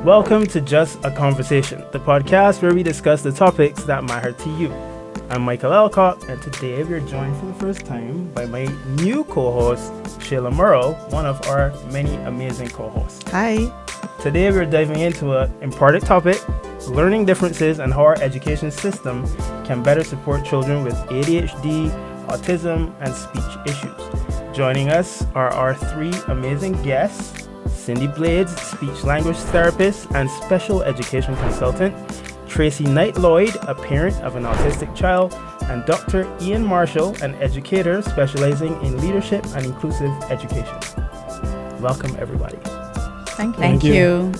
Welcome to Jus Ah Conversation, the podcast where we discuss the topics that matter to you. I'm Mikul Elcock, and today we're joined for the first time by my new co-host, Shayla Murrell, one of our many amazing co-hosts. Hi. Today we're diving into an important topic, learning differences and how our education system can better support children with ADHD, autism, and speech issues. Joining us are our three amazing guests, Cindy Blades, speech language therapist and special education consultant, Tracy Knight-Lloyd, a parent of an autistic child, and Dr. Alwyn Marshall, an educator specializing in leadership and inclusive education. Welcome, everybody. Thank you.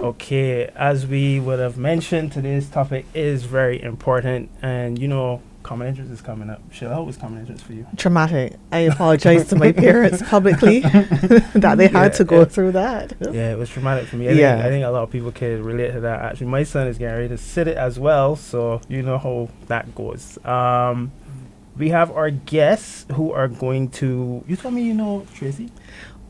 Okay, as we would have mentioned, today's topic is very important, and common interest is coming up. Shayla, how was common interest for you? Traumatic. I apologize to my parents publicly that they had to go through that. Yeah, it was traumatic for me. I think a lot of people can relate to that. Actually, my son is getting ready to sit it as well, so you know how that goes. We have our guests who are going to... You told me you know Tracy?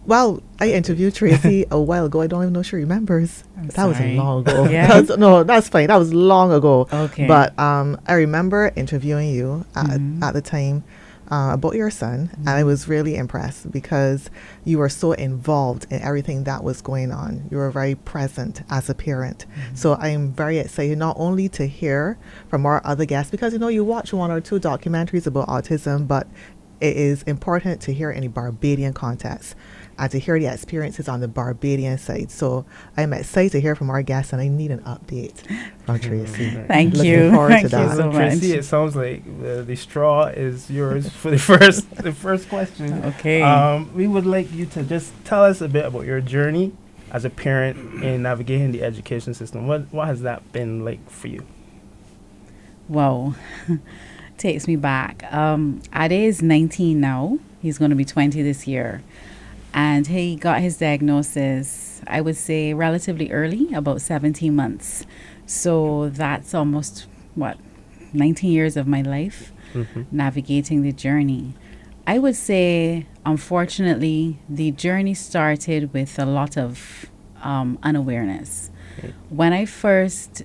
Well, I interviewed Tracy a while ago. I don't even know if she remembers. That was long ago. Yeah. No, that's fine. That was long ago. Okay. But I remember interviewing you at the time about your son, and I was really impressed because you were so involved in everything that was going on. You were very present as a parent. So I'm very excited not only to hear from our other guests, because you watch one or two documentaries about autism, but it is important to hear any Barbadian context and to hear the experiences on the Barbadian side. So I'm excited to hear from our guests, and I need an update from Tracy. Thank Looking you. forward Thank to you that. so much. Tracy, it sounds like the straw is yours for the first question. Okay. We would like you to just tell us a bit about your journey as a parent in navigating the education system. What has that been like for you? Whoa. Takes me back. Ade is 19 now. He's going to be 20 this year. And he got his diagnosis, I would say, relatively early, about 17 months. So that's almost, 19 years of my life navigating the journey. I would say, unfortunately, the journey started with a lot of unawareness. Okay. When I first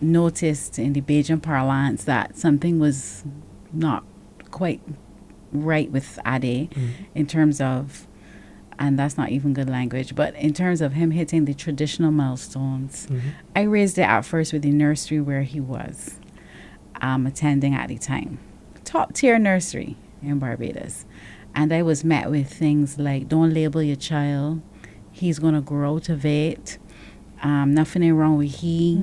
noticed in the Bajan parlance that something was not quite right with Ade in terms of, and that's not even good language, but in terms of him hitting the traditional milestones, I raised it at first with the nursery where he was attending at the time. Top tier nursery in Barbados. And I was met with things like, don't label your child, he's going to grow out of it, nothing wrong with he.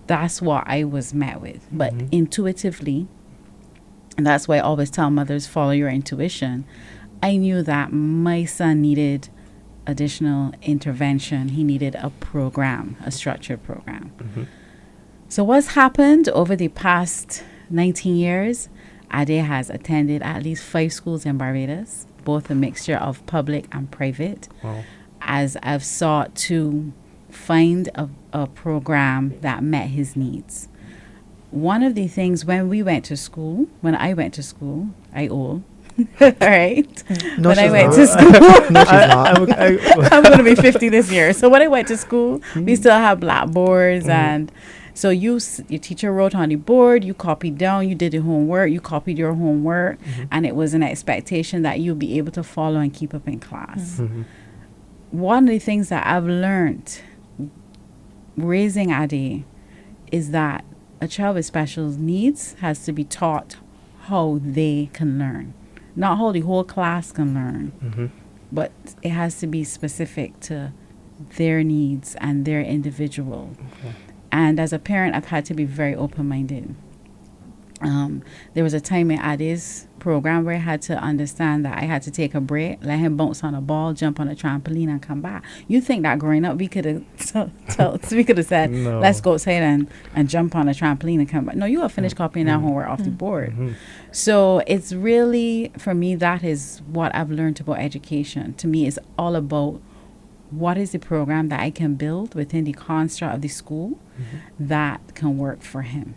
That's what I was met with. But intuitively, and that's why I always tell mothers, follow your intuition. I knew that my son needed additional intervention. He needed a program, a structured program. So what's happened over the past 19 years, Ade has attended at least 5 schools in Barbados, both a mixture of public and private, as I've sought to find a program that met his needs. One of the things when I went to school, all right. No, when I went not. to school, No, she's not. I'm going to be 50 this year. So when I went to school, we still have blackboards, and so your teacher wrote on the board, you copied down, you did the homework, you copied your homework, and it was an expectation that you'll be able to follow and keep up in class. One of the things that I've learned raising Ade is that a child with special needs has to be taught how they can learn. Not how the whole class can learn, but it has to be specific to their needs and their individual. And as a parent, I've had to be very open-minded. There was a time in Ade's program where I had to understand that I had to take a break, let him bounce on a ball, jump on a trampoline, and come back. You think that growing up we could have said, no, let's go outside and jump on a trampoline and come back. No, you have finished copying that homework off the board. So it's really, for me, that is what I've learned about education. To me, it's all about what is the program that I can build within the construct of the school that can work for him.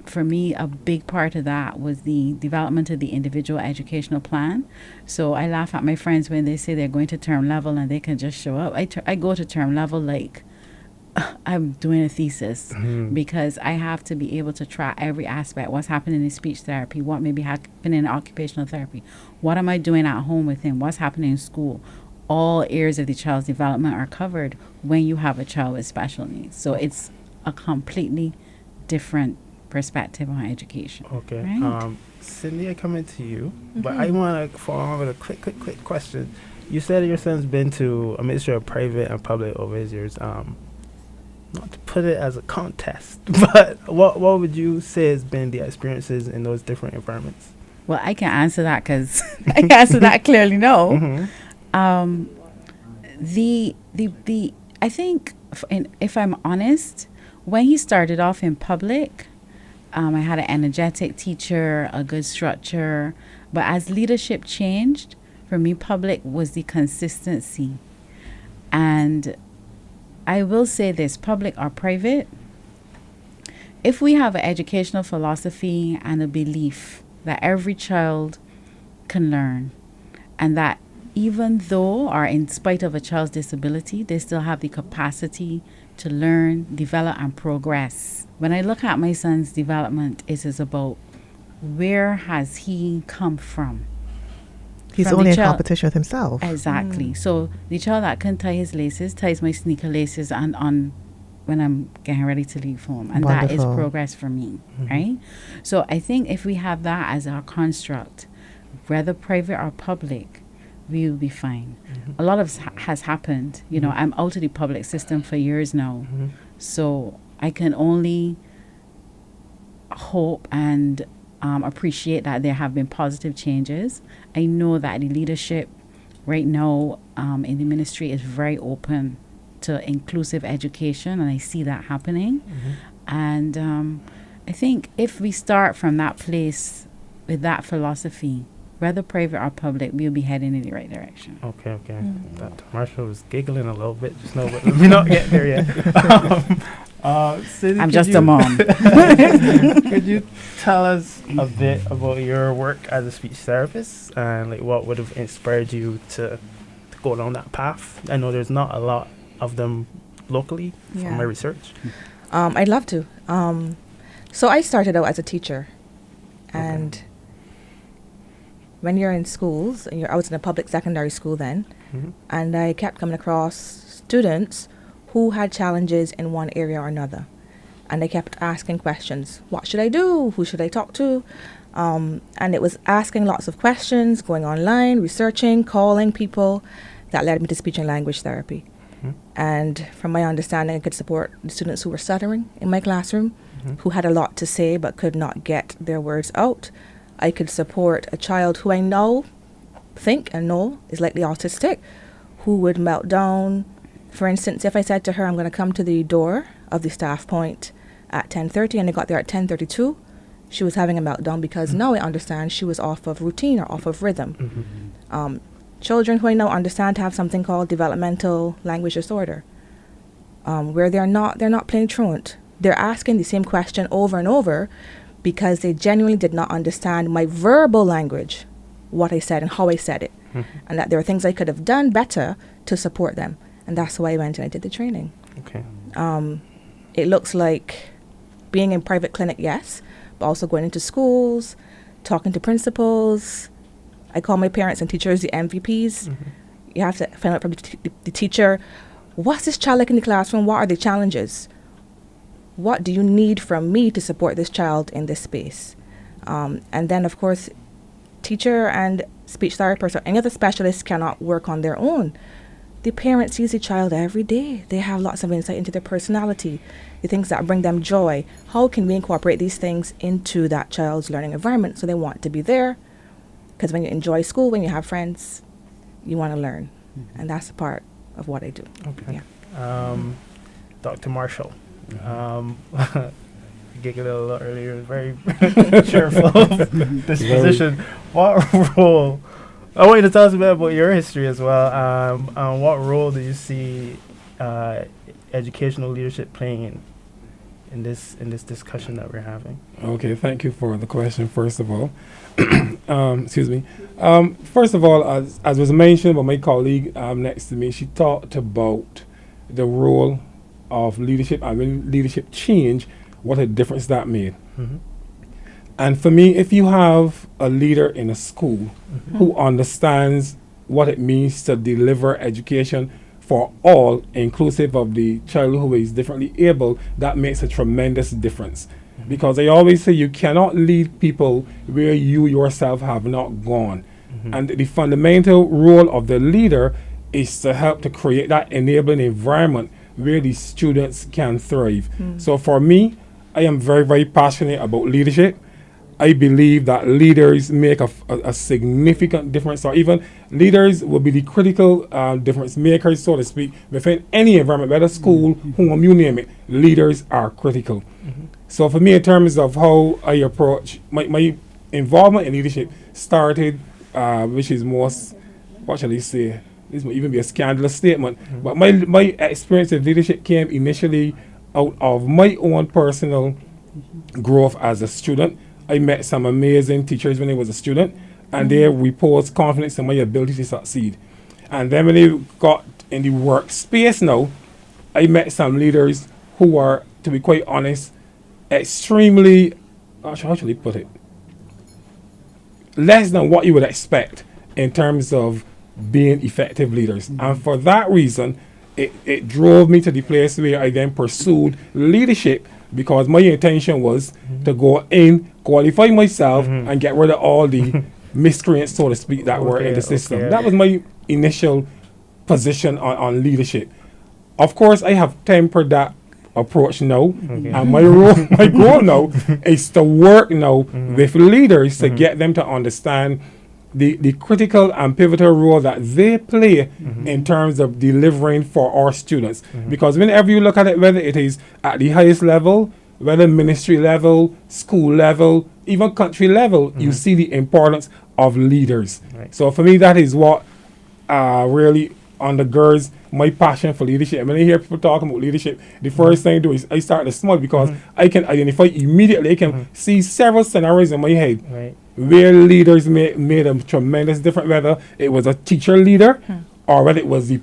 for me, a big part of that was the development of the individual educational plan. So I laugh at my friends when they say they're going to term level and they can just show up. I go to term level like I'm doing a thesis, because I have to be able to track every aspect. What's happening in speech therapy? What may be happening in occupational therapy? What am I doing at home with him? What's happening in school? All areas of the child's development are covered when you have a child with special needs. So it's a completely different perspective on education. Okay. Right? Cindy, I come into you, but I want to follow on with a quick question. You said your son's been to a mixture of private and public over his years. Not to put it as a contest, but what would you say has been the experiences in those different environments? Well, I can answer that because I can answer that clearly. No. Mm-hmm. I think, if I'm honest, when he started off in public, I had an energetic teacher, a good structure. But as leadership changed, for me, public was the consistency. And I will say this, public or private, if we have an educational philosophy and a belief that every child can learn, and that even though or in spite of a child's disability, they still have the capacity to learn, develop, and progress. When I look at my son's development, it is about where has he come from? He's From only the in child- competition with himself. Exactly. So the child that can tie his laces, ties my sneaker laces on when I'm getting ready to leave home. And that is Wonderful. progress for me, right? So I think if we have that as our construct, whether private or public, we will be fine. A lot of has happened. You know, I'm out of the public system for years now. So I can only hope and appreciate that there have been positive changes. I know that the leadership right now in the ministry is very open to inclusive education, and I see that happening. And I think if we start from that place with that philosophy, whether private or public, we'll be heading in the right direction. Okay. Dr. Marshall was giggling a little bit just now, but let me not get there yet. Cindy, I'm just a mom. Could you tell us a bit about your work as a speech therapist and like what would have inspired you to go down that path? I know there's not a lot of them locally from my research. I'd love to. So I started out as a teacher, and when you're in schools, and I was in a public secondary school then, and I kept coming across students who had challenges in one area or another. And they kept asking questions. What should I do? Who should I talk to? And it was asking lots of questions, going online, researching, calling people, that led me to speech and language therapy. And from my understanding, I could support the students who were stuttering in my classroom, who had a lot to say but could not get their words out. I could support a child who I think is likely autistic, who would melt down. For instance, if I said to her, I'm going to come to the door of the staff point at 10:30 and I got there at 10:32, she was having a meltdown because now I understand she was off of routine or off of rhythm. Children who I now understand have something called developmental language disorder, where they're not playing truant. They're asking the same question over and over because they genuinely did not understand my verbal language, what I said and how I said it, and that there are things I could have done better to support them. And that's why I went and I did the training. Okay. It looks like being in private clinic, yes, but also going into schools, talking to principals. I call my parents and teachers the MVPs. You have to find out from the teacher, what's this child like in the classroom? What are the challenges? What do you need from me to support this child in this space? And then, of course, teacher and speech therapist or any other specialist cannot work on their own. The parent sees the child every day. They have lots of insight into their personality, the things that bring them joy. How can we incorporate these things into that child's learning environment so they want to be there? Because when you enjoy school, when you have friends, you want to learn. And that's a part of what I do. Okay. Yeah. Dr. Marshall. Giggled a little earlier, very cheerful disposition. What role? I want you to tell us a bit about your history as well. What role do you see educational leadership playing in this discussion that we're having? Okay, thank you for the question, first of all. Excuse me. First of all, as was mentioned by my colleague next to me, she talked about the role of leadership and when leadership change, what a difference that made. Mm-hmm. And for me, if you have a leader in a school who understands what it means to deliver education for all, inclusive of the child who is differently able, that makes a tremendous difference. Because I always say you cannot lead people where you yourself have not gone. And the fundamental role of the leader is to help to create that enabling environment where the students can thrive. So for me, I am very, very passionate about leadership. I believe that leaders make a significant difference, or even leaders will be the critical difference makers, so to speak, within any environment, whether school, home, you name it. Leaders are critical. So for me, in terms of how I approach my involvement in leadership started, which is most, what shall I say, this might even be a scandalous statement, but my experience of leadership came initially out of my own personal growth as a student. I met some amazing teachers when I was a student, and they reposed confidence in my ability to succeed. And then when I got in the workspace now, I met some leaders who are, to be quite honest, extremely, how shall I put it, less than what you would expect in terms of being effective leaders. And for that reason, it drove me to the place where I then pursued leadership, because my intention was to go in, qualify myself, and get rid of all the miscreants, so to speak, that were in the system. That was my initial position on leadership. Of course, I have tempered that approach now, and my goal now is to work now with leaders to get them to understand the critical and pivotal role that they play in terms of delivering for our students. Because whenever you look at it, whether it is at the highest level, whether ministry level, school level, even country level, you see the importance of leaders. Right. So for me, that is what really undergirds my passion for leadership. And when I hear people talking about leadership, the first thing I do is I start to smile, because I can identify immediately, I can see several scenarios in my head where leaders made a tremendous difference, whether it was a teacher leader or whether it was the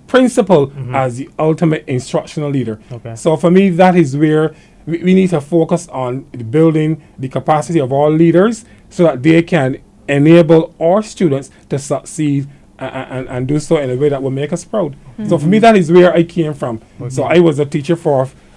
principal as the ultimate instructional leader. So for me, that is where we need to focus on building the capacity of all leaders so that they can enable our students to succeed and do so in a way that will make us proud. So for me, that is where I came from. So I was a teacher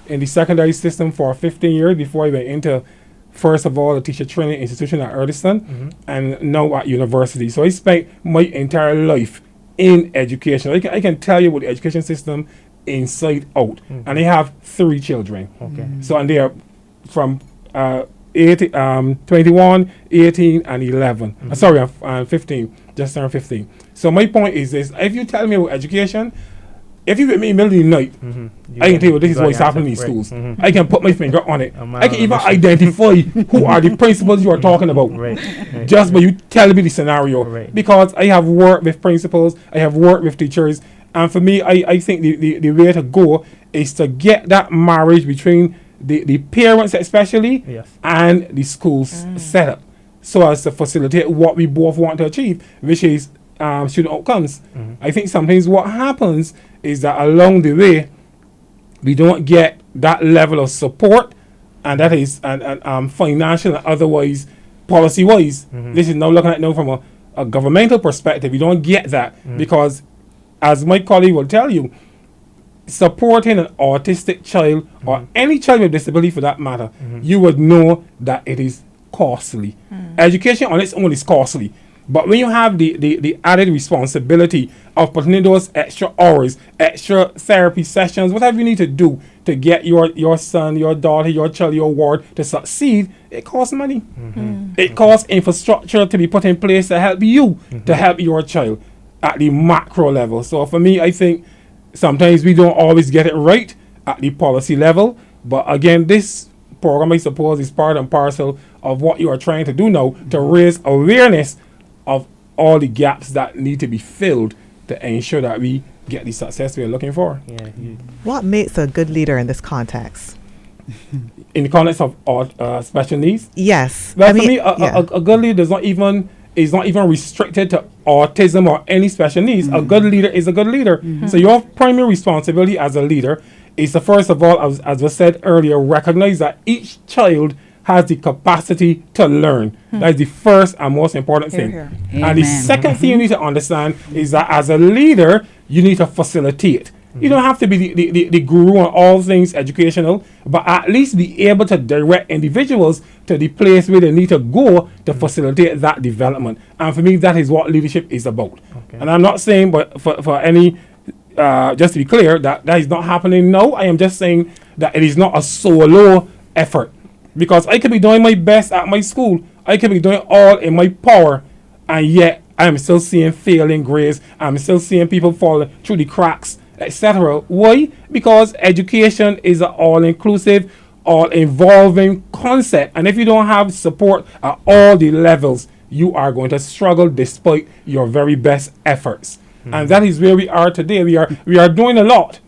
in the secondary system for 15 years before I went into, first of all, a teacher training institution at Earlston, and now at university. So I spent my entire life in education. I can tell you about the education system inside out. And I have 3 children. So, and they are from 21, 18, and 11. Sorry, I'm 15, just turned 15. So my point is this: if you tell me about education, if you with me in the middle of the night, I can tell you this is what's happening in these schools. I can put my finger on it. I can even identify who are the principals you are talking about, just by you telling me the scenario. Because I have worked with principals, I have worked with teachers, and for me, I think the way to go is to get that marriage between the parents especially and the schools set up, so as to facilitate what we both want to achieve, which is student outcomes. I think sometimes what happens is that along the way we don't get that level of support, and that is financial and otherwise, policy wise. This is now looking at now from a governmental perspective. You don't get that because, as my colleague will tell you, supporting an autistic child or any child with disability for that matter, you would know that it is costly. Education on its own is costly. But when you have the added responsibility of putting in those extra hours, extra therapy sessions, whatever you need to do to get your son, your daughter, your child, your ward to succeed, it costs money. It costs infrastructure to be put in place to help you, to help your child at the macro level. So for me, I think sometimes we don't always get it right at the policy level. But again, this program, I suppose, is part and parcel of what you are trying to do now to raise awareness of all the gaps that need to be filled to ensure that we get the success we are looking for. What makes a good leader in this context? in the context of special needs. Yes. But for me, a good leader is not even restricted to autism or any special needs. A good leader is a good leader. So your primary responsibility as a leader is to, first of all, as was said earlier, recognize that each child has the capacity to learn. That is the first and most important thing. And the second thing you need to understand is that as a leader, you need to facilitate. You don't have to be the guru on all things educational, but at least be able to direct individuals to the place where they need to go to facilitate that development. And for me, that is what leadership is about. And I'm not saying, but for any, just to be clear, that is not happening now. I am just saying that it is not a solo effort. Because I could be doing my best at my school. I could be doing all in my power, and yet I'm still seeing failing grades. I'm still seeing people falling through the cracks, etc. Why? Because education is an all-inclusive, all-involving concept. And if you don't have support at all the levels, you are going to struggle despite your very best efforts. And that is where we are today. We are doing a lot,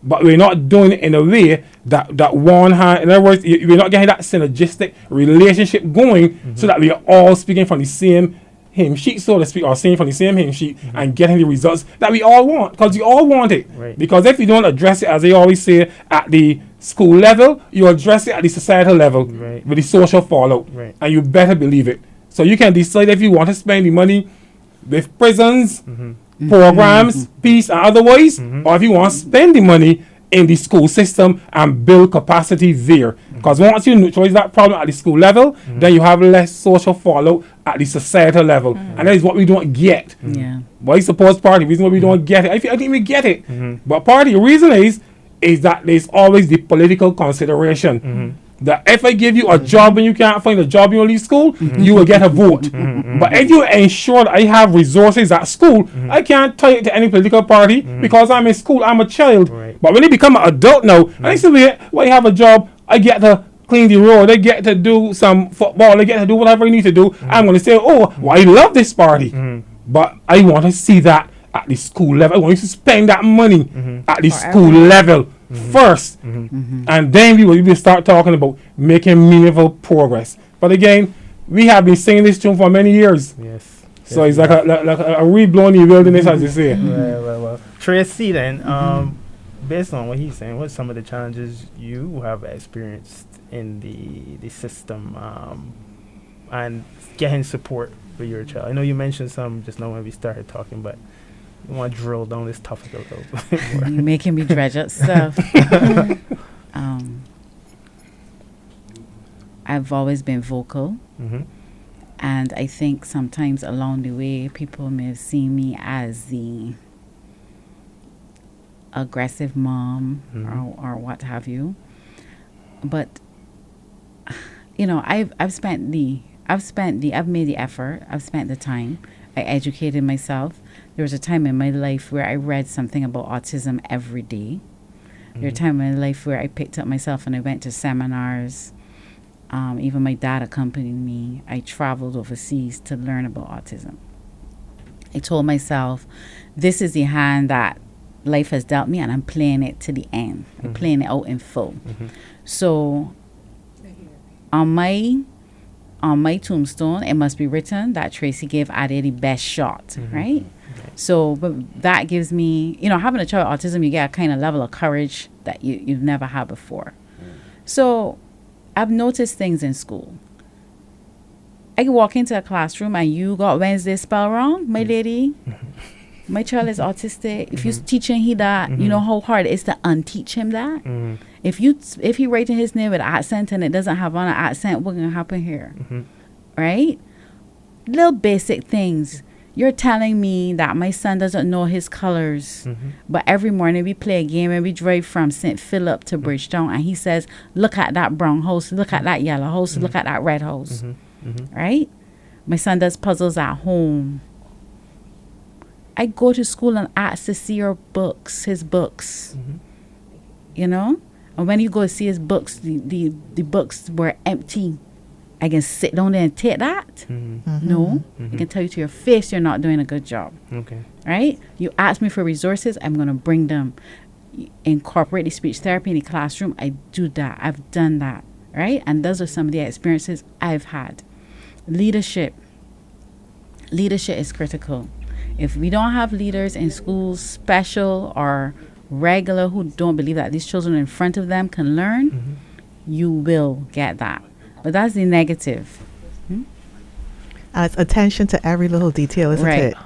but we're not doing it in a way that one hand, in other words, we're not getting that synergistic relationship going so that we are all speaking from the same hymn sheet, so to speak, or singing from the same hymn sheet and getting the results that we all want, because we all want it. Right. Because if you don't address it, as they always say, at the school level, you address it at the societal level with the social fallout. And you better believe it. So you can decide if you want to spend the money with prisons, programs, peace, and otherwise, or if you want to spend the money in the school system and build capacity there. Because once you neutralize that problem at the school level, then you have less social fallout at the societal level. And that is what we don't get. Why suppose part of the reason why we don't get it? I think we get it. But part of the reason is that there's always the political consideration. That if I give you a job and you can't find a job in your school, you will get a vote. But if you ensure that I have resources at school, I can't tie it to any political party because I'm in school, I'm a child. But when you become an adult now, and I say, well, I have a job, I get to clean the road, I get to do some football, I get to do whatever I need to do, I'm going to say, oh, well, I love this party. But I want to see that at the school level. I want you to spend that money at the school level first, and then we will start talking about making meaningful progress. But again, we have been singing this tune for many years. So it's like a reblowing the wilderness, as you say. Well. Tracy, then, based on what he's saying, what are some of the challenges you have experienced in the system and getting support for your child? I know you mentioned some just now when we started talking, but I want to drill down this topic a little bit. You're making me dredge up stuff. I've always been vocal. And I think sometimes along the way, people may have seen me as the aggressive mom or what have you. But, you know, I've made the effort. I've spent the time. I educated myself. There was a time in my life where I read something about autism every day. There was a time in my life where I picked up myself and I went to seminars. Even my dad accompanied me. I traveled overseas to learn about autism. I told myself, this is the hand that life has dealt me and I'm playing it to the end. I'm playing it out in full. So on my tombstone, it must be written that Tracy gave Ade the best shot, right? So, but that gives me, you know, having a child with autism, you get a kind of level of courage that you've never had before. So, I've noticed things in school. I can walk into a classroom and you got Wednesday spell wrong, my lady. My child is autistic. If you're teaching he that, you know how hard it is to unteach him that. If he writing his name with an accent and it doesn't have on an accent, what's gonna happen here? Right? Little basic things. You're telling me that my son doesn't know his colors, but every morning we play a game and we drive from St. Philip to Bridgetown and he says, look at that brown house, look at that yellow house, look at that red house. Right? My son does puzzles at home. I go to school and ask to see his books. You know? And when you go to see his books, the books were empty. I can sit down there and take that? No. I can tell you to your face you're not doing a good job. Right? You ask me for resources, I'm going to bring them. incorporate the speech therapy in the classroom, I do that. I've done that, right? And those are some of the experiences I've had. Leadership is critical. If we don't have leaders in schools, special or regular, who don't believe that these children in front of them can learn, you will get that. But that's the negative. It's attention to every little detail, isn't Right. it?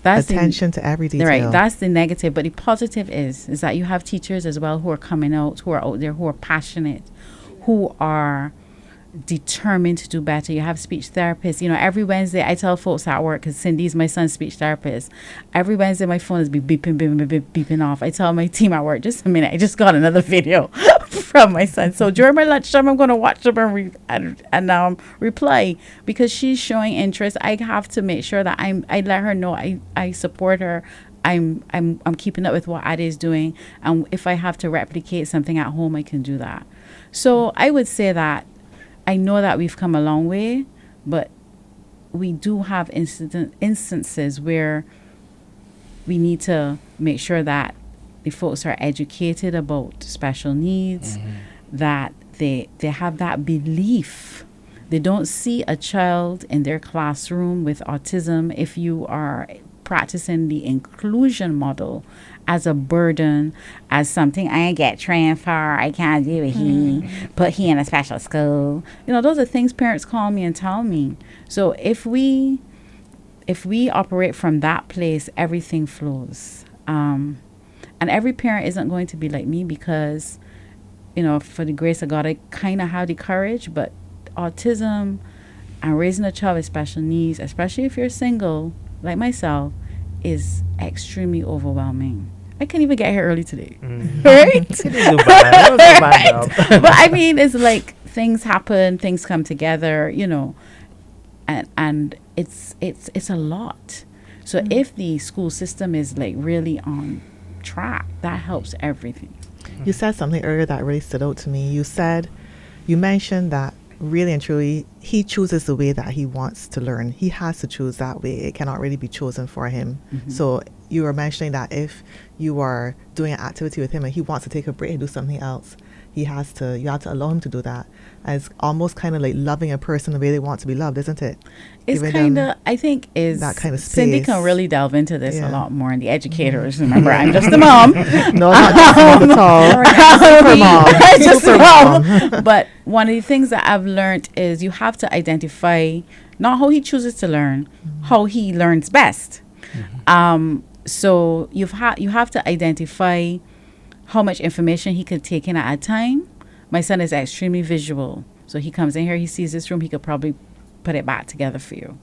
That's Attention to every detail. Right, that's the negative. But the positive is that you have teachers as well who are coming out, who are out there, who are passionate, who are determined to do better. You have speech therapists. You know, every Wednesday I tell folks at work, because Cindy's my son's speech therapist, every Wednesday my phone is beeping off. I tell my team at work, just a minute, I just got another video from my son. So during my lunchtime, I'm going to watch them and reply, because she's showing interest. I have to make sure that I let her know I support her. I'm keeping up with what Ade is doing, and if I have to replicate something at home, I can do that. So I would say that I know that we've come a long way, but we do have instances where we need to make sure that the folks are educated about special needs, that they have that belief. They don't see a child in their classroom with autism, if you are practicing the inclusion model, as a burden, as something I ain't get trained for, I can't do it, put he in a special school. You know, those are things parents call me and tell me. So if we operate from that place, everything flows. And every parent isn't going to be like me, because, you know, for the grace of God, I kind of have the courage, but autism and raising a child with special needs, especially if you're single, like myself, is extremely overwhelming. I can't even get here early today. Right? You didn't do bad. That was a bad job. But I mean, it's like things happen, things come together, you know, and it's a lot. So if the school system is like really on track, that helps everything. You said something earlier that really stood out to me. You mentioned that really and truly, he chooses the way that he wants to learn. He has to choose that way. It cannot really be chosen for him. So you were mentioning that if you are doing an activity with him and he wants to take a break and do something else, you have to allow him to do that. As almost kind of like loving a person the way they want to be loved, isn't it? It's kind of, I think, is that kind of space. Cindy can really delve into this a lot more. And the educators, remember, I'm just a mom. No, not just a mom at all. Super mom. But one of the things that I've learned is you have to identify not how he chooses to learn, how he learns best. So you have to identify how much information he could take in at a time. My son is extremely visual. So he comes in here, he sees this room, he could probably put it back together for you.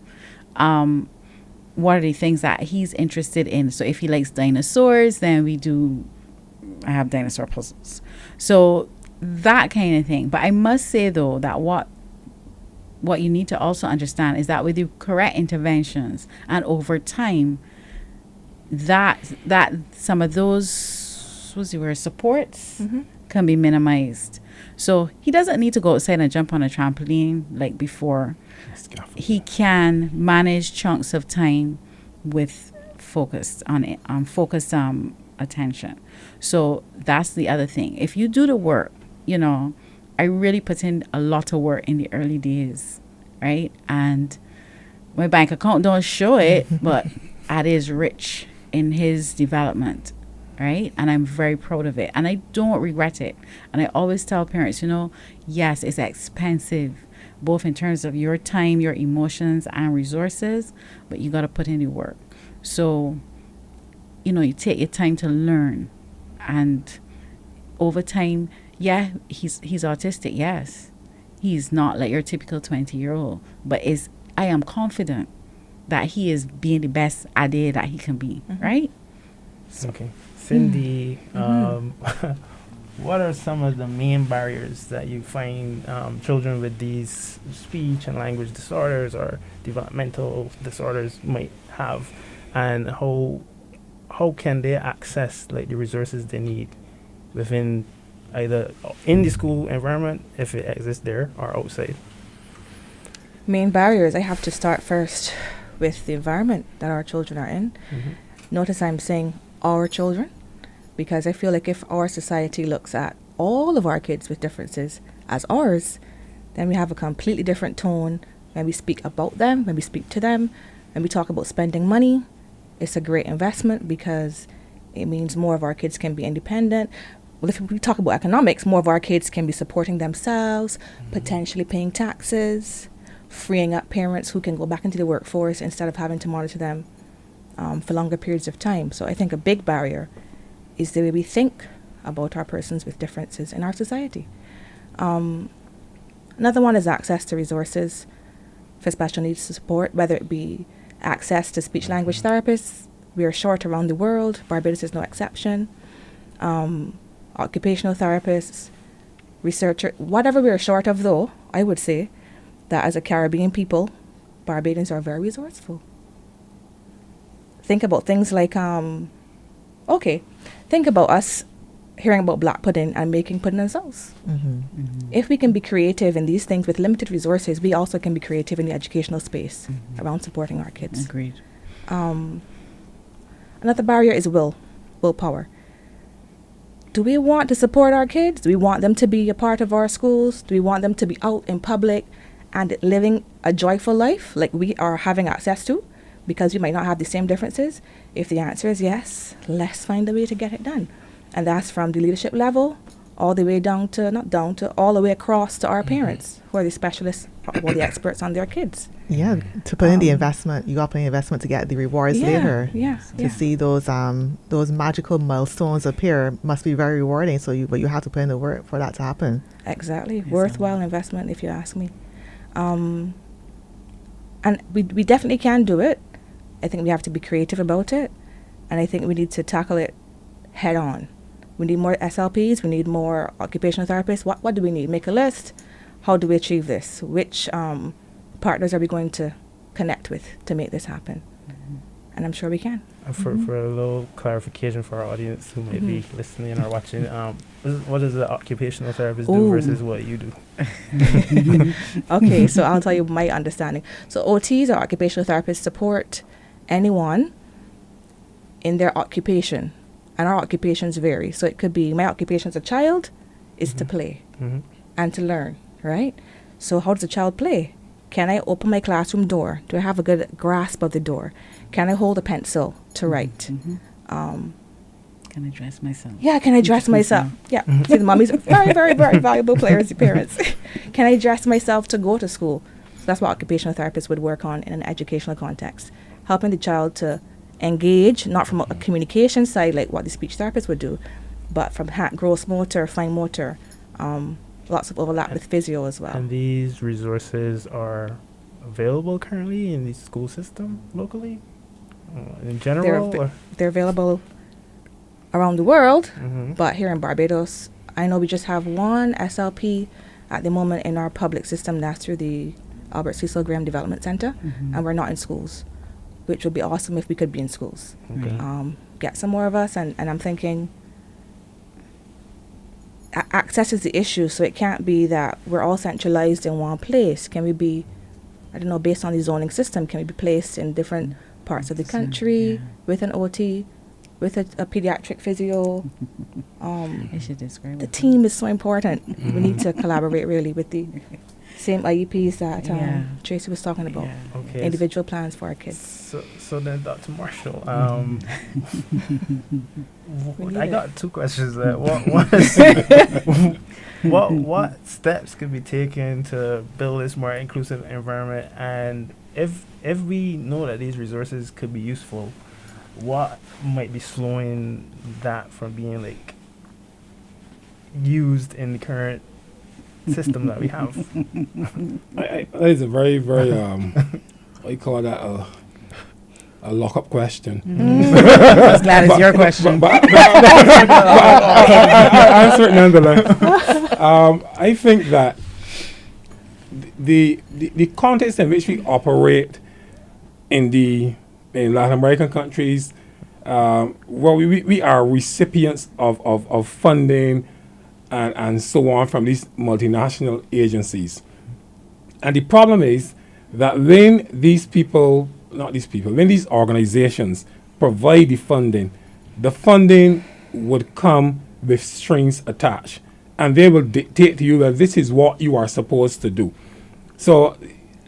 What are the things that he's interested in? So if he likes dinosaurs, then I have dinosaur puzzles. So that kind of thing. But I must say, though, that what you need to also understand is that with the correct interventions and over time, that some of those supports can be minimized. So he doesn't need to go outside and jump on a trampoline like before. He can manage chunks of time with focused attention. So that's the other thing. If you do the work, you know, I really put in a lot of work in the early days, right? And my bank account don't show it, but it is rich in his development, right? And I'm very proud of it. And I don't regret it. And I always tell parents, you know, yes, it's expensive, both in terms of your time, your emotions, and resources, but you got to put in the work. So, you know, you take your time to learn. And over time, yeah, he's autistic, yes. He's not like your typical 20-year-old, but I am confident that he is being the best idea that he can be, right? Okay. Cindy, what are some of the main barriers that you find children with these speech and language disorders or developmental disorders might have, and how can they access like the resources they need within either in the school environment, if it exists there, or outside? Main barriers, I have to start first with the environment that our children are in. Notice I'm saying our children. because I feel like if our society looks at all of our kids with differences as ours, then we have a completely different tone when we speak about them, when we speak to them, when we talk about spending money. It's a great investment because it means more of our kids can be independent. Well, if we talk about economics, more of our kids can be supporting themselves, potentially paying taxes, freeing up parents who can go back into the workforce instead of having to monitor them for longer periods of time. So I think a big barrier is the way we think about our persons with differences in our society. Another one is access to resources for special needs support, whether it be access to speech language therapists. We are short around the world. Barbados is no exception. Occupational therapists, researchers, whatever we are short of though, I would say that as a Caribbean people, Barbadians are very resourceful. Think about things like, think about us hearing about black pudding and making pudding ourselves. If we can be creative in these things with limited resources, we also can be creative in the educational space around supporting our kids. Agreed. Another barrier is willpower. Do we want to support our kids? Do we want them to be a part of our schools? Do we want them to be out in public and living a joyful life like we are having access to, because we might not have the same differences? If the answer is yes, let's find a way to get it done. And that's from the leadership level all the way down to all the way across to our parents, who are the specialists or the experts on their kids. Yeah, to put in the investment, you got to put in investment to get the rewards later. To see those magical milestones appear must be very rewarding. But you have to put in the work for that to happen. Exactly, worthwhile investment, if you ask me. And we definitely can do it. I think we have to be creative about it, and I think we need to tackle it head on. We need more SLPs. We need more occupational therapists. What do we need? Make a list. How do we achieve this? Which partners are we going to connect with to make this happen? And I'm sure we can. For a little clarification for our audience who may be listening or watching, what does the occupational therapist do versus what you do? Okay, so I'll tell you my understanding. So OTs, or occupational therapists, support anyone in their occupation. And our occupations vary. So it could be, my occupation as a child is to play and to learn, right? So how does a child play? Can I open my classroom door? Do I have a good grasp of the door? Can I hold a pencil to write? Can I dress myself? Yeah, can I dress myself? Yeah, see, the mommies are very, very, very valuable players, the parents. Can I dress myself to go to school? So that's what occupational therapists would work on in an educational context, helping the child to engage, not from a communication side like what the speech therapist would do, but from gross motor, fine motor, lots of overlap with physio as well. And these resources are available currently in the school system locally, in general? They're available around the world, but here in Barbados, I know we just have one SLP at the moment in our public system. That's through the Albert Cecil Graham Development Center, and we're not in schools, which would be awesome if we could be in schools. Get some more of us, and I'm thinking access is the issue, so it can't be that we're all centralized in one place. Can we be, I don't know, based on the zoning system, can we be placed in different parts of the country with an OT, with a pediatric physio? I should describe the team is so important. We need to collaborate really with the same IEPs that Tracy was talking about. Okay. Individual plans for our kids. So then, Dr. Marshall, I got two questions there. What steps could be taken to build this more inclusive environment? And if we know that these resources could be useful, what might be slowing that from being used in the current system that we have? That is a very, very what you call that, a lock-up question. I was glad it's your question. But I answer it nonetheless. I think that the context in which we operate in Latin American countries, we are recipients of funding and so on from these multinational agencies. And the problem is that when these organizations provide the funding would come with strings attached, and they will dictate to you that this is what you are supposed to do. So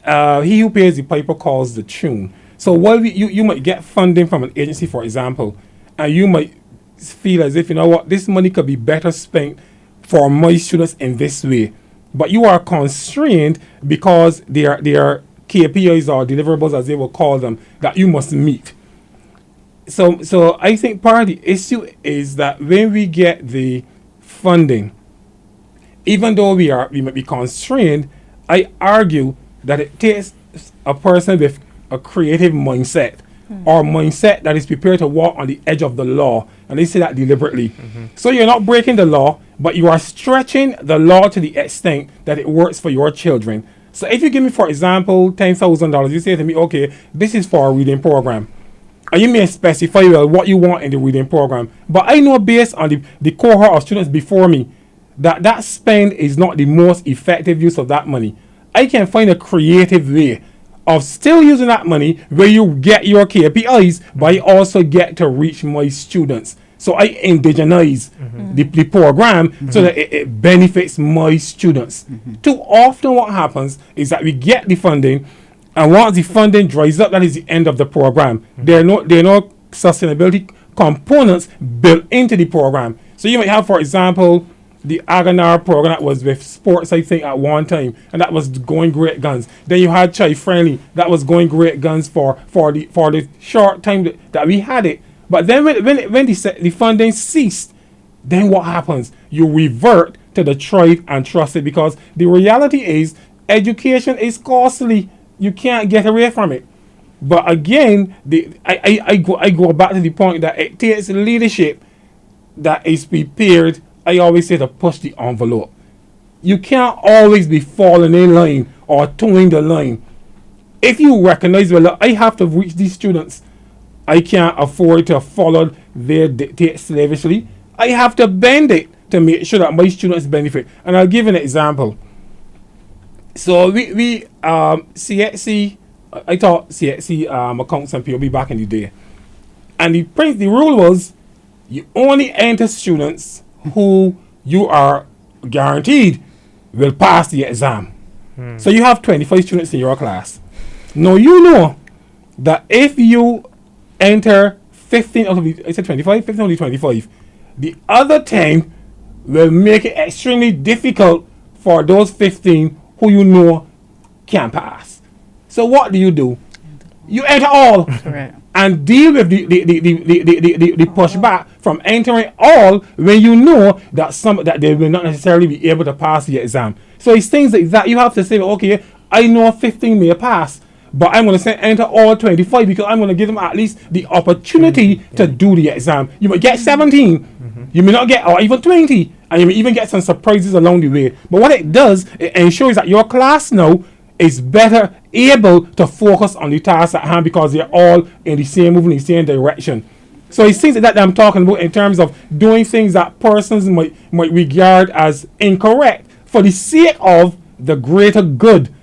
he who pays the piper calls the tune. So while you might get funding from an agency, for example, and you might feel as if, you know what, this money could be better spent for my students in this way, but you are constrained because there are KPIs or deliverables, as they will call them, that you must meet. So I think part of the issue is that when we get the funding, even though we might be constrained, I argue that it takes a person with a creative mindset or mindset that is prepared to walk on the edge of the law, and they say that deliberately. So you're not breaking the law, but you are stretching the law to the extent that it works for your children. So if you give me, for example, $10,000, you say to me, okay, this is for a reading program. And you may specify well what you want in the reading program. But I know based on the cohort of students before me that spend is not the most effective use of that money. I can find a creative way of still using that money where you get your KPIs, but I also get to reach my students. So I indigenize the program so that it benefits my students. Too often what happens is that we get the funding, and once the funding dries up, that is the end of the program. There are no sustainability components built into the program. So you might have, for example, the Aganar program that was with sports, I think, at one time, and that was going great guns. Then you had Child Friendly, that was going great guns for the short time that we had it. But then when the funding ceased, then what happens? You revert to the tried and trusted, because the reality is education is costly. You can't get away from it. But again, I go back to the point that it takes leadership that is prepared, I always say, to push the envelope. You can't always be falling in line or towing the line. If you recognize, well, I have to reach these students, I can't afford to follow their dictates slavishly. I have to bend it to make sure that my students benefit. And I'll give an example. So we CXC, I taught CXC accounts and POB back in the day. And the rule was you only enter students who you are guaranteed will pass the exam. So you have 25 students in your class. Now you know that if you enter 15 out of the, I said 25, 15 out of the 25, the other 10 will make it extremely difficult for those 15 who you know can pass. So what do? You enter all. Correct. And deal with the pushback from entering all when you know that they will not necessarily be able to pass the exam. So it's things like that. You have to say, okay, I know 15 may pass, but I'm going to say enter all 25 because I'm going to give them at least the opportunity to do the exam. You might get 17, you may not get, or even 20, and you may even get some surprises along the way. But what it does, it ensures that your class now is better able to focus on the task at hand because they're all in the same moving in the same direction. So it's things like that I'm talking about in terms of doing things that persons might regard as incorrect for the sake of the greater good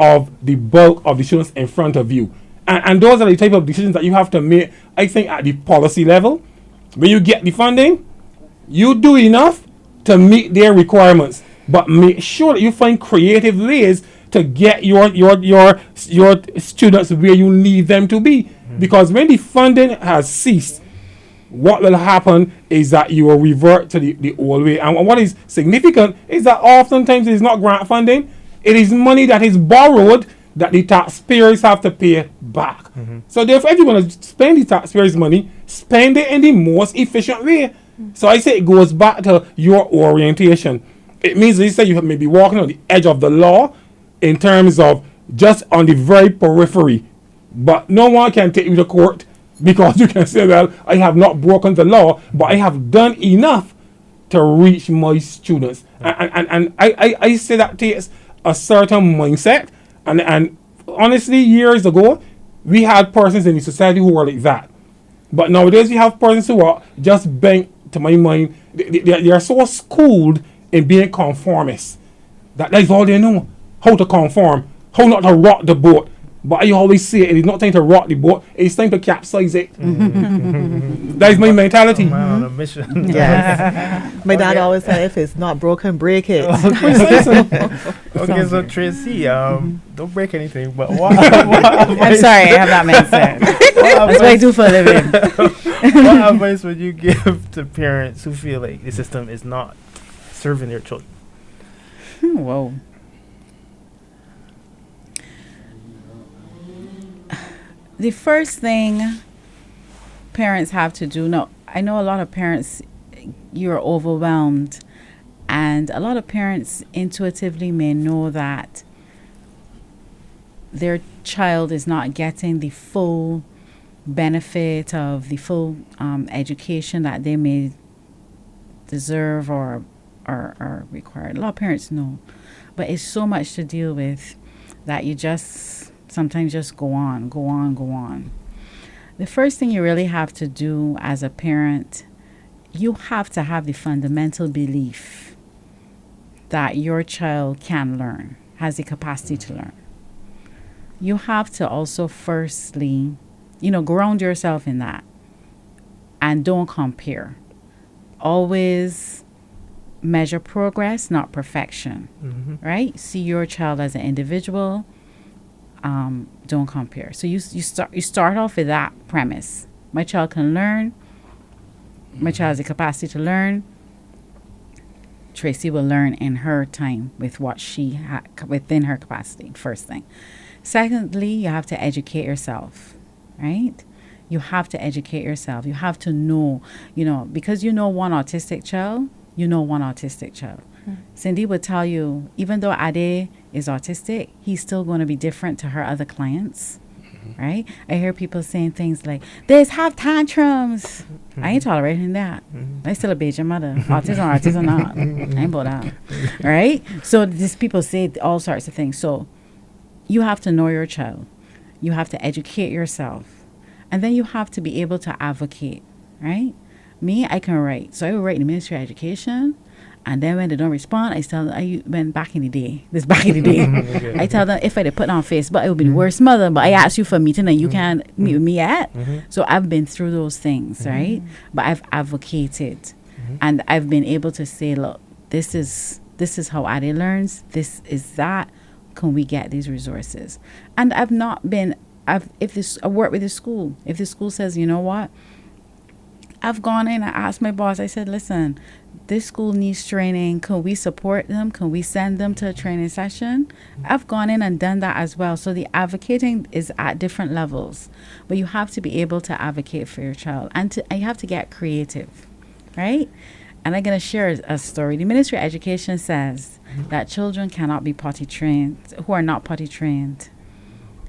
of the bulk of the students in front of you. And those are the type of decisions that you have to make, I think, at the policy level. When you get the funding, you do enough to meet their requirements, but make sure that you find creative ways to get your students where you need them to be. Because when the funding has ceased, what will happen is that you will revert to the old way. And what is significant is that oftentimes it is not grant funding, it is money that is borrowed that the taxpayers have to pay back. So therefore, if you want to spend the taxpayers' money, spend it in the most efficient way. So I say it goes back to your orientation. It means, let's say you may be walking on the edge of the law in terms of just on the very periphery, but no one can take you to court because you can say, well, I have not broken the law, but I have done enough to reach my students. And I say that takes a certain mindset. And honestly, years ago, we had persons in the society who were like that. But nowadays, we have persons who are just bent, to my mind, they are so schooled in being conformists that is all they know. How to conform, how not to rock the boat. But I always say it is not time to rock the boat, it's time to capsize it. That is my mentality. Man on a mission. Yes. My dad always said, if it's not broken, break it. Okay, so Tracy, don't break anything, but what I'm sorry, I have that mindset. That's what I do for a living. what advice would you give to parents who feel like the system is not serving their children? Whoa. The first thing parents have to do, no, I know a lot of parents, you're overwhelmed, and a lot of parents intuitively may know that their child is not getting the full benefit of the full education that they may deserve or require. A lot of parents know, but it's so much to deal with that you just sometimes just go on. The first thing you really have to do as a parent, you have to have the fundamental belief that your child can learn, has the capacity to learn. You have to also firstly, ground yourself in that and don't compare. Always measure progress, not perfection, right? See your child as an individual. Don't compare. So you start off with that premise. My child can learn. My child has the capacity to learn. Tracy will learn in her time with what she had within her capacity. First thing. Secondly, you have to educate yourself, right? You have to educate yourself. You have to know, because one autistic child, one autistic child. Cindy would tell you, even though Ade is autistic, he's still going to be different to her other clients, right? I hear people saying things like, they have tantrums. I ain't tolerating that. I still a Bajan mother. Autism not. I ain't about that. Right? So these people say all sorts of things. So you have to know your child. You have to educate yourself. And then you have to be able to advocate, right? Me, I can write. So I will write in the Ministry of Education. And then when they don't respond, I tell them, back in the day, I tell them, if I did put on Facebook, it would be the worst mother, but I asked you for a meeting and you can't meet with me yet. So I've been through those things, right? But I've advocated and I've been able to say, look, this is how Ade learns. This is that. Can we get these resources? And I work with the school. If the school says, you know what? I've gone in and asked my boss, I said, listen, this school needs training. Can we support them? Can we send them to a training session? I've gone in and done that as well. So the advocating is at different levels. But you have to be able to advocate for your child. And you have to get creative, right? And I'm going to share a story. The Ministry of Education says that children cannot be potty trained, who are not potty trained,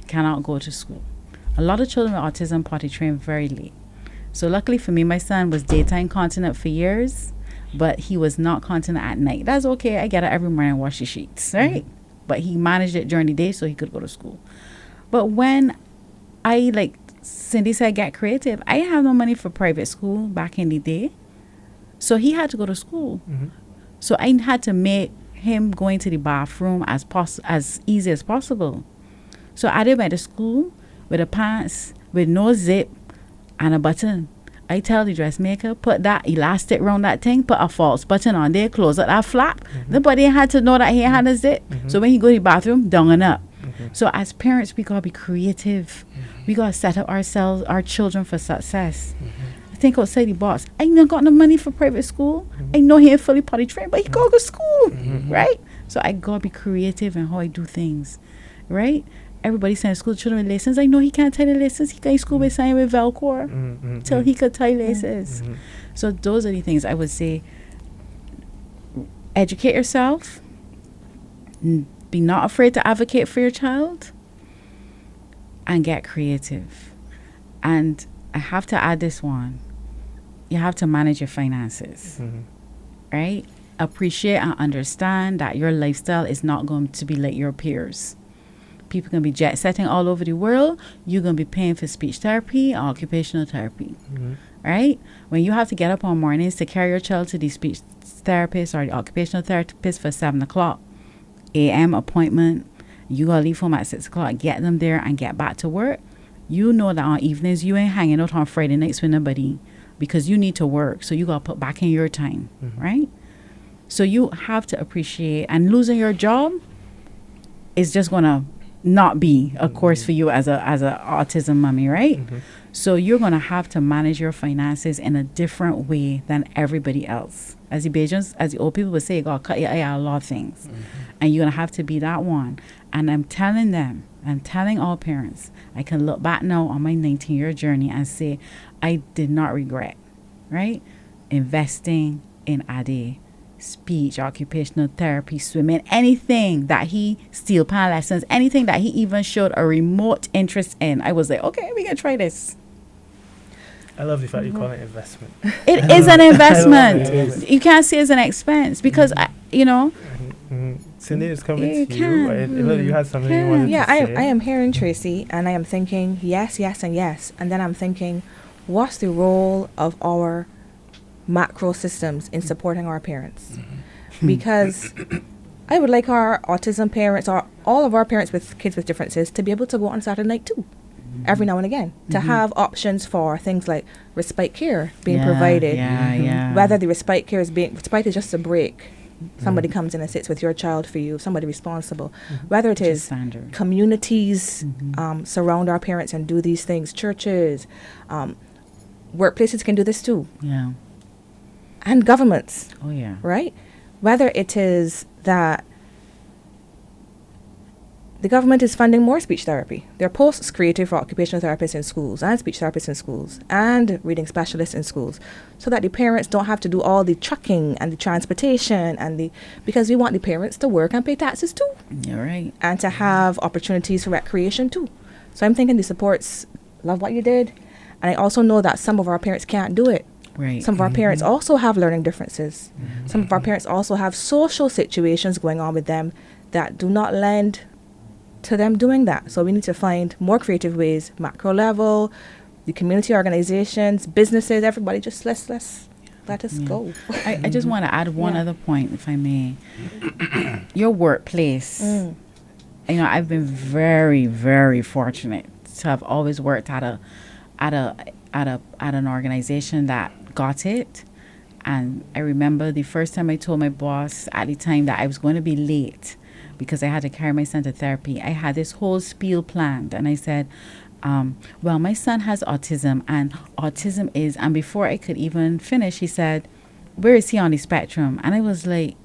cannot go to school. A lot of children with autism potty train very late. So luckily for me, my son was daytime continent for years, but he was not continent at night. That's okay. I get it every morning and wash the sheets, right? But he managed it during the day so he could go to school. But when Cindy said, get creative, I didn't have no money for private school back in the day. So he had to go to school. So I had to make him going to the bathroom as easy as possible. So I went to school with a pants with no zip and a button. I tell the dressmaker, put that elastic around that thing, put a false button on there, close up that flap. Nobody had to know that he had a zip. So when he go to the bathroom, down and up. So as parents, we gotta be creative. We gotta set up our children for success. Think outside the box. I ain't got no money for private school. I know he ain't fully potty trained, but he go to school, right? So I gotta be creative in how I do things, right? Everybody sends school children with lessons. I know he can't tie the lessons. He can't school by signing with Velcro till he could tie laces. So those are the things I would say. Educate yourself. Be not afraid to advocate for your child. And get creative. And I have to add this one. You have to manage your finances, right? Appreciate and understand that your lifestyle is not going to be like your peers. People can be jet setting all over the world. You're going to be paying for speech therapy or occupational therapy, right? When you have to get up on mornings to carry your child to the speech therapist or the occupational therapist for 7 o'clock a.m. appointment, You gotta leave home at 6 o'clock, get them there and get back to work. You know that on evenings you ain't hanging out on Friday nights with nobody because you need to work. So you gotta put back in your time, right? So you have to appreciate, and losing your job is just gonna not be a course for you as a autism mommy, right? So you're gonna have to manage your finances in a different way than everybody else. As the Bajans, as the old people would say, you gotta cut your eye out a lot of things, and you're gonna have to be that one. And I'm telling all parents, I can look back now on my 19-year journey and say, I did not regret, right? Investing in Ade, speech, occupational therapy, swimming, anything that he, steel pan lessons, anything that he even showed a remote interest in. I was like, okay, we can try this. I love the fact you call it investment. It is an investment. You can't say it's an expense because, Cindy is coming to you. You had something you wanted to say. I am hearing Tracy, and I am thinking, yes, yes, and yes. And then I'm thinking, what's the role of our macro systems in supporting our parents? Because I would like our autism parents, or all of our parents with kids with differences, to be able to go on Saturday night too, every now and again, to have options for things like respite care being provided. Whether the respite care is respite is just a break. Somebody comes in and sits with your child for you, somebody responsible. Whether it is communities surround our parents and do these things, churches, workplaces can do this too. Yeah. And governments. Oh, yeah. Right? Whether it is that the government is funding more speech therapy. There are posts created for occupational therapists in schools and speech therapists in schools and reading specialists in schools, so that the parents don't have to do all the trucking and the transportation because we want the parents to work and pay taxes too. You're right. And to have opportunities for recreation too. So I'm thinking the supports love what you did. And I also know that some of our parents can't do it. Right. Some of our parents also have learning differences. Some of our parents also have social situations going on with them that do not lend to them doing that. So we need to find more creative ways, macro level, the community organizations, businesses, everybody, just let us go. I just want to add one other point, if I may. Your workplace. I've been very, very fortunate to have always worked at an organization that got it. And I remember the first time I told my boss at the time that I was going to be late because I had to carry my son to therapy, I had this whole spiel planned. And I said, well, my son has autism, and autism is, and before I could even finish, he said, where is he on the spectrum? And I was like,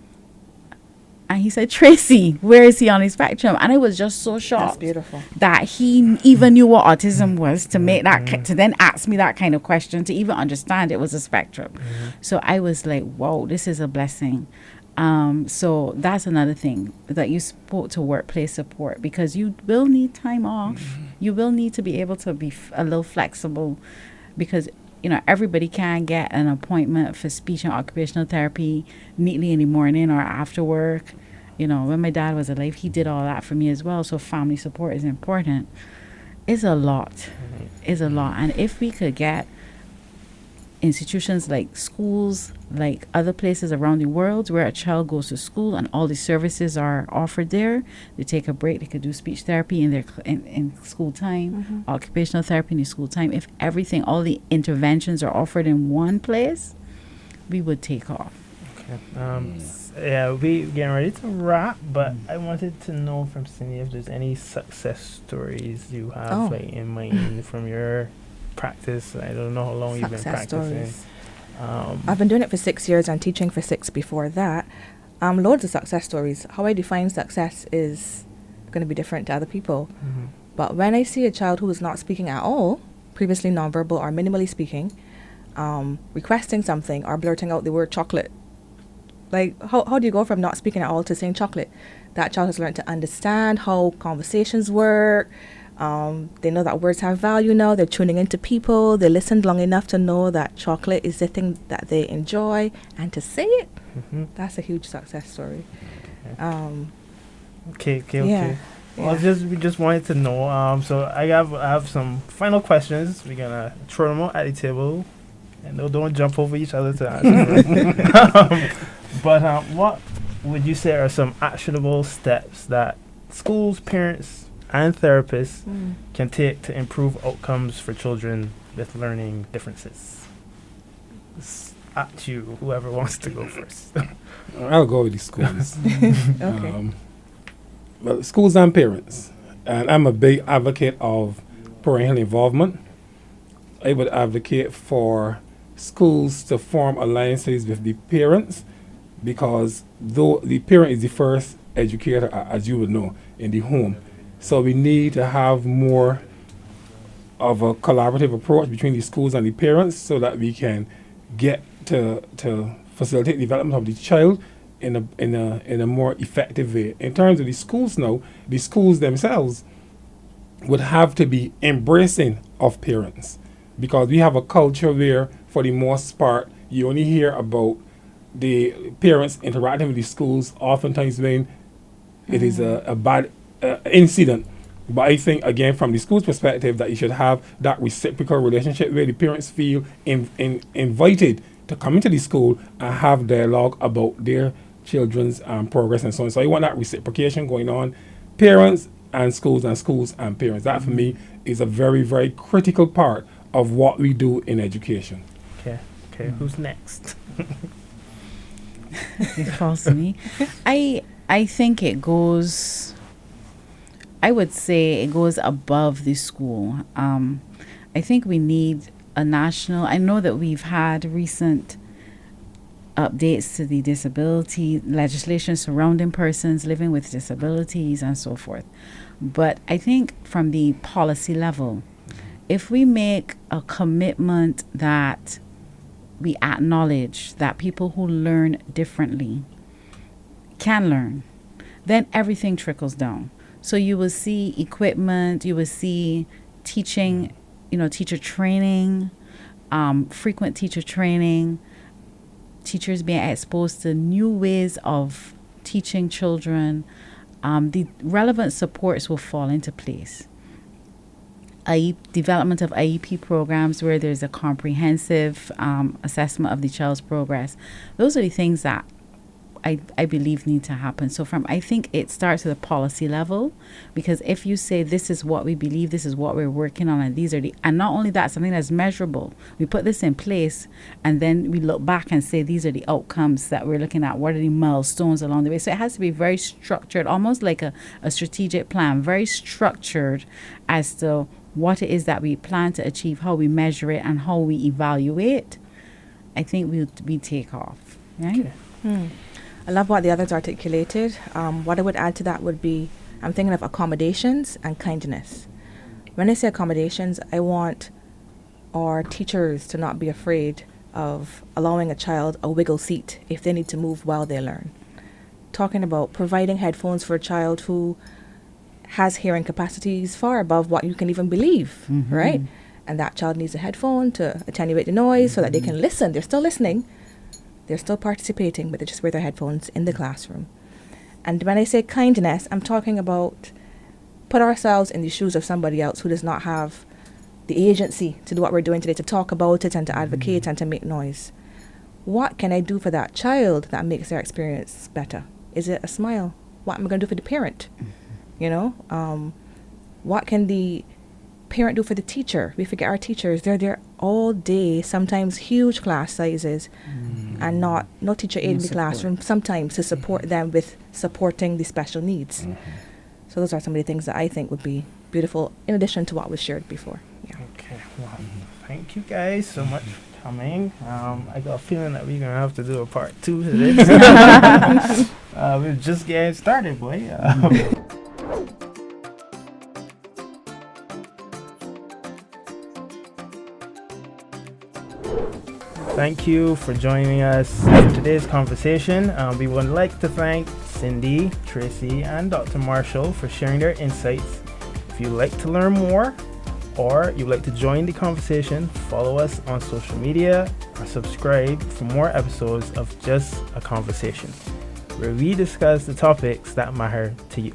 and he said, Tracy, where is he on the spectrum? And I was just so shocked. That's beautiful. That he even knew what autism was to make that, to then ask me that kind of question, to even understand it was a spectrum. So I was like, whoa, this is a blessing. So that's another thing that you spoke to workplace support, because you will need time off. You will need to be able to be a little flexible, because everybody can get an appointment for speech and occupational therapy neatly in the morning or after work. When my dad was alive, he did all that for me as well. So family support is important. It's a lot. It's a lot. And if we could get institutions like schools, like other places around the world where a child goes to school and all the services are offered there, they take a break, they could do speech therapy in their in school time, occupational therapy in the school time. If everything, all the interventions are offered in one place, we would take off. Okay. We getting ready to wrap, but I wanted to know from Cindy if there's any success stories you have in mind from your practice. I don't know how long you've been practicing. I've been doing it for 6 years and teaching for 6 before that. Loads of success stories. How I define success is going to be different to other people. But when I see a child who is not speaking at all, previously nonverbal or minimally speaking, requesting something or blurting out the word chocolate, like how do you go from not speaking at all to saying chocolate? That child has learned to understand how conversations work. They know that words have value now. They're tuning into people. They listened long enough to know that chocolate is the thing that they enjoy, and to say it, that's a huge success story. Okay. Well, we just wanted to know. So I have some final questions. We're gonna throw them out at the table, and don't jump over each other to answer. But what would you say are some actionable steps that schools, parents, and therapists can take to improve outcomes for children with learning differences? It's at you, whoever wants to go first. I'll go with the schools. Okay. Well, schools and parents. And I'm a big advocate of parental involvement. I would advocate for schools to form alliances with the parents, because though the parent is the first educator, as you would know, in the home. So we need to have more of a collaborative approach between the schools and the parents, so that we can get to facilitate the development of the child in a more effective way. In terms of the schools now, the schools themselves would have to be embracing of parents, because we have a culture where, for the most part, you only hear about the parents interacting with the schools oftentimes when it is a bad incident. But I think, again, from the school's perspective, that you should have that reciprocal relationship where the parents feel invited to come into the school and have dialogue about their children's progress and so on. So I want that reciprocation going on. Parents and schools and parents. That, for me, is a very, very critical part of what we do in education. Okay, who's next? It falls to me. I think it goes, I would say it goes above the school. I think we need a national, I know that we've had recent updates to the disability legislation surrounding persons living with disabilities and so forth. But I think from the policy level, if we make a commitment that we acknowledge that people who learn differently can learn, then everything trickles down. So you will see equipment, you will see teaching, teacher training, frequent teacher training, teachers being exposed to new ways of teaching children. The relevant supports will fall into place. Development of IEP programs where there's a comprehensive assessment of the child's progress. Those are the things that I believe need to happen. So I think it starts at the policy level, because if you say this is what we believe, this is what we're working on, and not only that, something that's measurable. We put this in place, and then we look back and say these are the outcomes that we're looking at. What are the milestones along the way? So it has to be very structured, almost like a strategic plan, very structured as to what it is that we plan to achieve, how we measure it, and how we evaluate. I think we take off. Right? Okay. I love what the others articulated. What I would add to that would be, I'm thinking of accommodations and kindness. When I say accommodations, I want our teachers to not be afraid of allowing a child a wiggle seat if they need to move while they learn. Talking about providing headphones for a child who has hearing capacities far above what you can even believe, right? And that child needs a headphone to attenuate the noise so that they can listen. They're still listening. They're still participating, but they just wear their headphones in the classroom. And when I say kindness, I'm talking about put ourselves in the shoes of somebody else who does not have the agency to do what we're doing today, to talk about it and to advocate and to make noise. What can I do for that child that makes their experience better? Is it a smile? What am I going to do for the parent? What can the parent do for the teacher? We forget our teachers. They're there all day, sometimes huge class sizes, and no teacher aid in the classroom, sometimes to support them with supporting the special needs. So those are some of the things that I think would be beautiful, in addition to what was shared before. Yeah. Okay, well, thank you guys so much for coming. I got a feeling that we're going to have to do a part 2 to this. We're just getting started, boy. Thank you for joining us for today's conversation. We would like to thank Cindy, Tracy, and Dr. Marshall for sharing their insights. If you'd like to learn more or you'd like to join the conversation, follow us on social media or subscribe for more episodes of Just a Conversation, where we discuss the topics that matter to you.